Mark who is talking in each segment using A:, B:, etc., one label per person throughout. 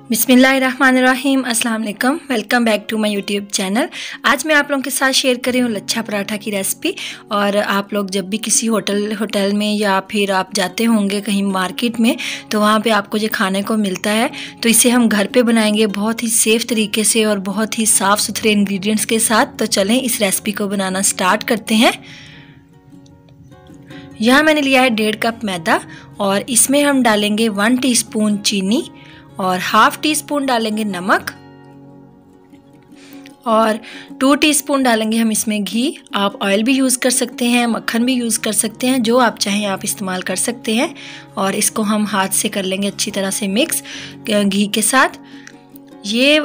A: बिस्मिल्लाहिर्रहमानिर्रहीम, अस्सलाम वालेकुम। Welcome back to my YouTube channel. आज मैं आप लोगों के साथ शेयर कर रही हूँ लच्छा पराठा की रेसिपी। और आप लोग जब भी किसी होटल में या फिर आप जाते होंगे कहीं मार्केट में, तो वहाँ पे आपको जो खाने को मिलता है, तो इसे हम घर पे बनाएंगे बहुत ही सेफ़ तरीके से और बहुत ही साफ़ सुथरे इंग्रेडिएंट्स के साथ। तो चलें इस रेसिपी को बनाना स्टार्ट करते हैं। यहाँ मैंने लिया है 1.5 कप मैदा और इसमें हम डालेंगे 1 टीस्पून चीनी और हाफ टी स्पून डालेंगे नमक और 2 टीस्पून डालेंगे हम इसमें घी। आप ऑयल भी यूज़ कर सकते हैं, मक्खन भी यूज़ कर सकते हैं, जो आप चाहें आप इस्तेमाल कर सकते हैं। और इसको हम हाथ से कर लेंगे अच्छी तरह से मिक्स घी के साथ। ये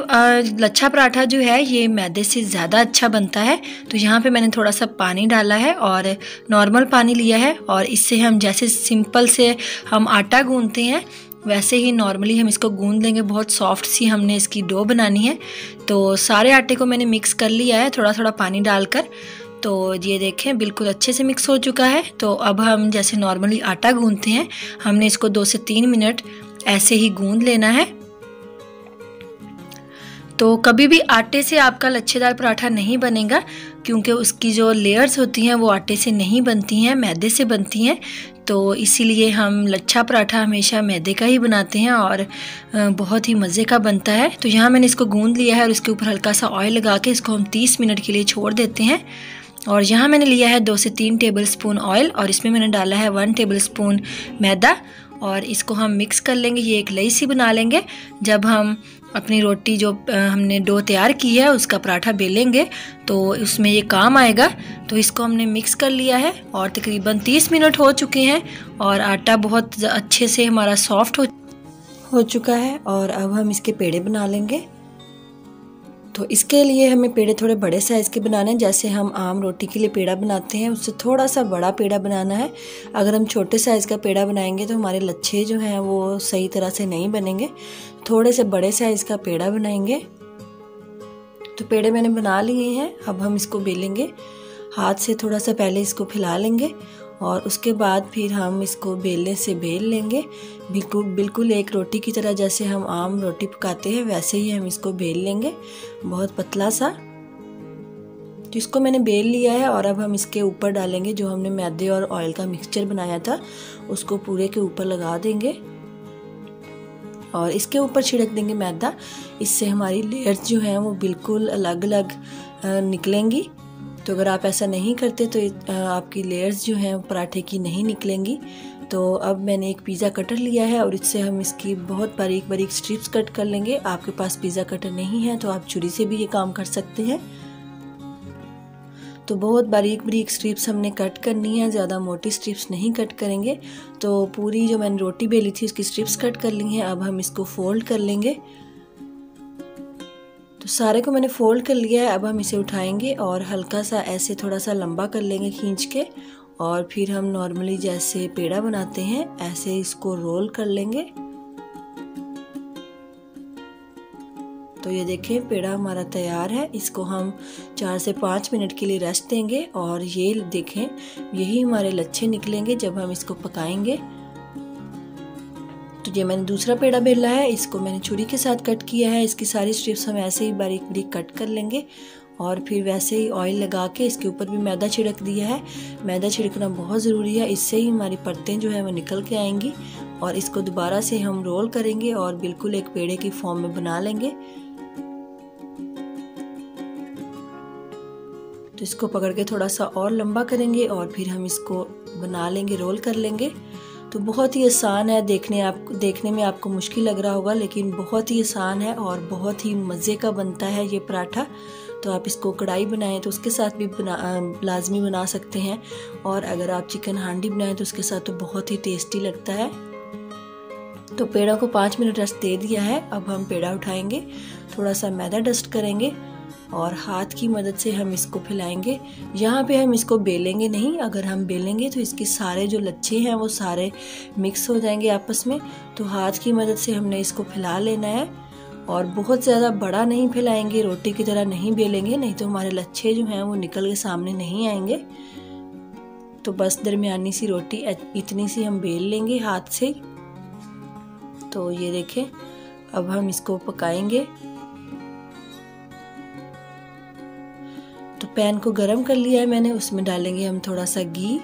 A: लच्छा पराठा जो है ये मैदे से ज़्यादा अच्छा बनता है। तो यहाँ पे मैंने थोड़ा सा पानी डाला है और नॉर्मल पानी लिया है और इससे हम जैसे सिंपल से हम आटा गूंथते हैं वैसे ही नॉर्मली हम इसको गूंद लेंगे। बहुत सॉफ्ट सी हमने इसकी डो बनानी है। तो सारे आटे को मैंने मिक्स कर लिया है थोड़ा थोड़ा पानी डालकर। तो ये देखें बिल्कुल अच्छे से मिक्स हो चुका है। तो अब हम जैसे नॉर्मली आटा गूंथते हैं, हमने इसको 2 से 3 मिनट ऐसे ही गूंद लेना है। तो कभी भी आटे से आपका लच्छेदार पराठा नहीं बनेगा, क्योंकि उसकी जो लेयर्स होती हैं वो आटे से नहीं बनती हैं, मैदे से बनती हैं। तो इसीलिए हम लच्छा पराठा हमेशा मैदे का ही बनाते हैं और बहुत ही मज़े का बनता है। तो यहाँ मैंने इसको गूंद लिया है और इसके ऊपर हल्का सा ऑयल लगा के इसको हम 30 मिनट के लिए छोड़ देते हैं। और यहाँ मैंने लिया है 2 से 3 टेबल स्पून ऑयल और इसमें मैंने डाला है 1 टेबल स्पून मैदा और इसको हम मिक्स कर लेंगे। ये एक लई सी बना लेंगे। जब हम अपनी रोटी जो हमने डो तैयार की है उसका पराठा बेलेंगे तो उसमें ये काम आएगा। तो इसको हमने मिक्स कर लिया है और तकरीबन 30 मिनट हो चुके हैं और आटा बहुत अच्छे से हमारा सॉफ्ट हो चुका है। और अब हम इसके पेड़े बना लेंगे। तो इसके लिए हमें पेड़े थोड़े बड़े साइज़ के बनाने हैं। जैसे हम आम रोटी के लिए पेड़ा बनाते हैं उससे थोड़ा सा बड़ा पेड़ा बनाना है। अगर हम छोटे साइज़ का पेड़ा बनाएंगे तो हमारे लच्छे जो हैं वो सही तरह से नहीं बनेंगे। थोड़े से बड़े साइज़ का पेड़ा बनाएंगे। तो पेड़े मैंने बना लिए हैं। अब हम इसको बेलेंगे। हाथ से थोड़ा सा पहले इसको फैला लेंगे और उसके बाद फिर हम इसको बेलने से बेल लेंगे। बिल्कुल एक रोटी की तरह, जैसे हम आम रोटी पकाते हैं वैसे ही हम इसको बेल लेंगे, बहुत पतला सा। तो इसको मैंने बेल लिया है और अब हम इसके ऊपर डालेंगे जो हमने मैदे और ऑयल का मिक्सचर बनाया था, उसको पूरे के ऊपर लगा देंगे और इसके ऊपर छिड़क देंगे मैदा। इससे हमारी लेयर्स जो हैं वो बिल्कुल अलग अलग निकलेंगी। तो अगर आप ऐसा नहीं करते तो आपकी लेयर्स जो हैं पराठे की नहीं निकलेंगी। तो अब मैंने एक पिज़्ज़ा कटर लिया है और इससे हम इसकी बहुत बारीक बारीक स्ट्रिप्स कट कर लेंगे। आपके पास पिज़्ज़ा कटर नहीं है तो आप छुरी से भी ये काम कर सकते हैं। तो बहुत बारीक बारीक स्ट्रिप्स हमने कट करनी है, ज़्यादा मोटी स्ट्रिप्स नहीं कट करेंगे। तो पूरी जो मैंने रोटी बेली थी उसकी स्ट्रिप्स कट कर ली हैं। अब हम इसको फोल्ड कर लेंगे। तो सारे को मैंने फोल्ड कर लिया है। अब हम इसे उठाएंगे और हल्का सा ऐसे थोड़ा सा लंबा कर लेंगे खींच के और फिर हम नॉर्मली जैसे पेड़ा बनाते हैं ऐसे इसको रोल कर लेंगे। तो ये देखें पेड़ा हमारा तैयार है। इसको हम 4 से 5 मिनट के लिए रेस्ट देंगे और ये देखें यही हमारे लच्छे निकलेंगे जब हम इसको पकाएंगे। तो ये मैंने दूसरा पेड़ा बेला है, इसको मैंने छुरी के साथ कट किया है। इसकी सारी स्ट्रिप्स हम ऐसे ही बारीक बारीक कट कर लेंगे और फिर वैसे ही ऑयल लगा के इसके ऊपर भी मैदा छिड़क दिया है। मैदा छिड़कना बहुत ज़रूरी है, इससे ही हमारी परतें जो है वो निकल के आएंगी। और इसको दोबारा से हम रोल करेंगे और बिल्कुल एक पेड़े की फॉर्म में बना लेंगे। तो इसको पकड़ के थोड़ा सा और लंबा करेंगे और फिर हम इसको बना लेंगे, रोल कर लेंगे। तो बहुत ही आसान है, देखने में आपको मुश्किल लग रहा होगा लेकिन बहुत ही आसान है और बहुत ही मज़े का बनता है ये पराठा। तो आप इसको कढ़ाई बनाएं तो उसके साथ भी लाजमी बना सकते हैं और अगर आप चिकन हांडी बनाएं तो उसके साथ तो बहुत ही टेस्टी लगता है। तो पेड़ा को 5 मिनट रेस्ट दे दिया है। अब हम पेड़ा उठाएंगे, थोड़ा सा मैदा डस्ट करेंगे और हाथ की मदद से हम इसको फैलाएंगे। यहाँ पे हम इसको बेलेंगे नहीं, अगर हम बेलेंगे तो इसके सारे जो लच्छे हैं वो सारे मिक्स हो जाएंगे आपस में। तो हाथ की मदद से हमने इसको फैला लेना है और बहुत ज़्यादा बड़ा नहीं फैलाएंगे, रोटी की तरह नहीं बेलेंगे, नहीं तो हमारे लच्छे जो हैं वो निकल के सामने नहीं आएंगे। तो बस दरमियानी सी रोटी इतनी सी हम बेल लेंगे हाथ से। तो ये देखें अब हम इसको पकाएंगे। तो पैन को गरम कर लिया है मैंने, उसमें डालेंगे हम थोड़ा सा घी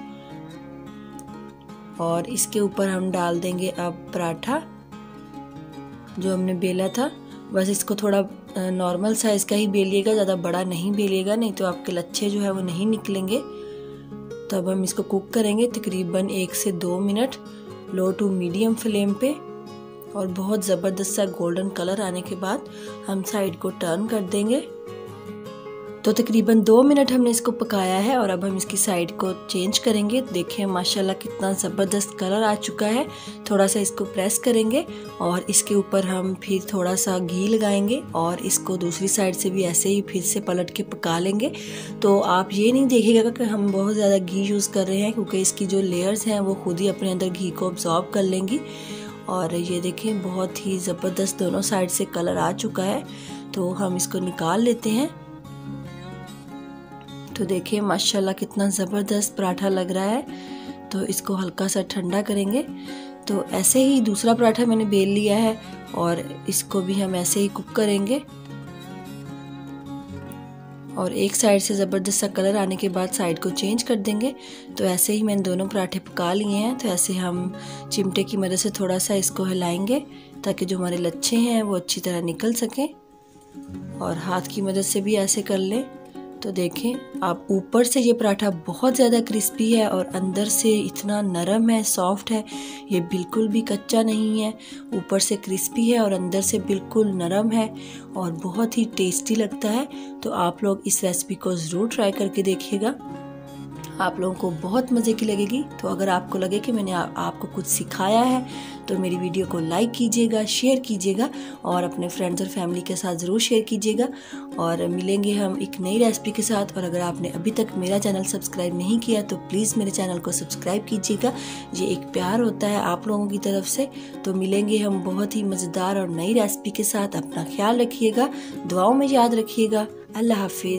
A: और इसके ऊपर हम डाल देंगे अब पराठा जो हमने बेला था। बस इसको थोड़ा नॉर्मल साइज का ही बेलिएगा, ज़्यादा बड़ा नहीं बेलिएगा, नहीं तो आपके लच्छे जो है वो नहीं निकलेंगे। तो अब हम इसको कुक करेंगे तकरीबन 1 से 2 minute low to medium flame पे, और बहुत ज़बरदस्त सा गोल्डन कलर आने के बाद हम साइड को टर्न कर देंगे। तो तकरीबन 2 मिनट हमने इसको पकाया है और अब हम इसकी साइड को चेंज करेंगे। देखें माशाल्लाह कितना ज़बरदस्त कलर आ चुका है। थोड़ा सा इसको प्रेस करेंगे और इसके ऊपर हम फिर थोड़ा सा घी लगाएंगे और इसको दूसरी साइड से भी ऐसे ही फिर से पलट के पका लेंगे। तो आप ये नहीं देखिएगा कि हम बहुत ज़्यादा घी यूज़ कर रहे हैं, क्योंकि इसकी जो लेयर्स हैं वो खुद ही अपने अंदर घी को अब्जॉर्ब कर लेंगी। और ये देखें बहुत ही ज़बरदस्त दोनों साइड से कलर आ चुका है। तो हम इसको निकाल लेते हैं। तो देखिए माशाल्लाह कितना ज़बरदस्त पराठा लग रहा है। तो इसको हल्का सा ठंडा करेंगे। तो ऐसे ही दूसरा पराठा मैंने बेल लिया है और इसको भी हम ऐसे ही कुक करेंगे। और एक साइड से ज़बरदस्त सा कलर आने के बाद साइड को चेंज कर देंगे। तो ऐसे ही मैंने दोनों पराठे पका लिए हैं। तो ऐसे हम चिमटे की मदद से थोड़ा सा इसको हिलाएंगे ताकि जो हमारे लच्छे हैं वो अच्छी तरह निकल सकें, और हाथ की मदद से भी ऐसे कर लें। तो देखें आप, ऊपर से ये पराठा बहुत ज़्यादा क्रिस्पी है और अंदर से इतना नरम है, सॉफ्ट है। ये बिल्कुल भी कच्चा नहीं है, ऊपर से क्रिस्पी है और अंदर से बिल्कुल नरम है और बहुत ही टेस्टी लगता है। तो आप लोग इस रेसिपी को ज़रूर ट्राई करके देखिएगा, आप लोगों को बहुत मज़े की लगेगी। तो अगर आपको लगे कि मैंने आपको कुछ सिखाया है तो मेरी वीडियो को लाइक कीजिएगा, शेयर कीजिएगा और अपने फ्रेंड्स और फैमिली के साथ ज़रूर शेयर कीजिएगा। और मिलेंगे हम एक नई रेसिपी के साथ। और अगर आपने अभी तक मेरा चैनल सब्सक्राइब नहीं किया तो प्लीज़ मेरे चैनल को सब्सक्राइब कीजिएगा, ये एक प्यार होता है आप लोगों की तरफ से। तो मिलेंगे हम बहुत ही मज़ेदार और नई रेसिपी के साथ। अपना ख्याल रखिएगा, दुआओं में याद रखिएगा। अल्लाह हाफिज़।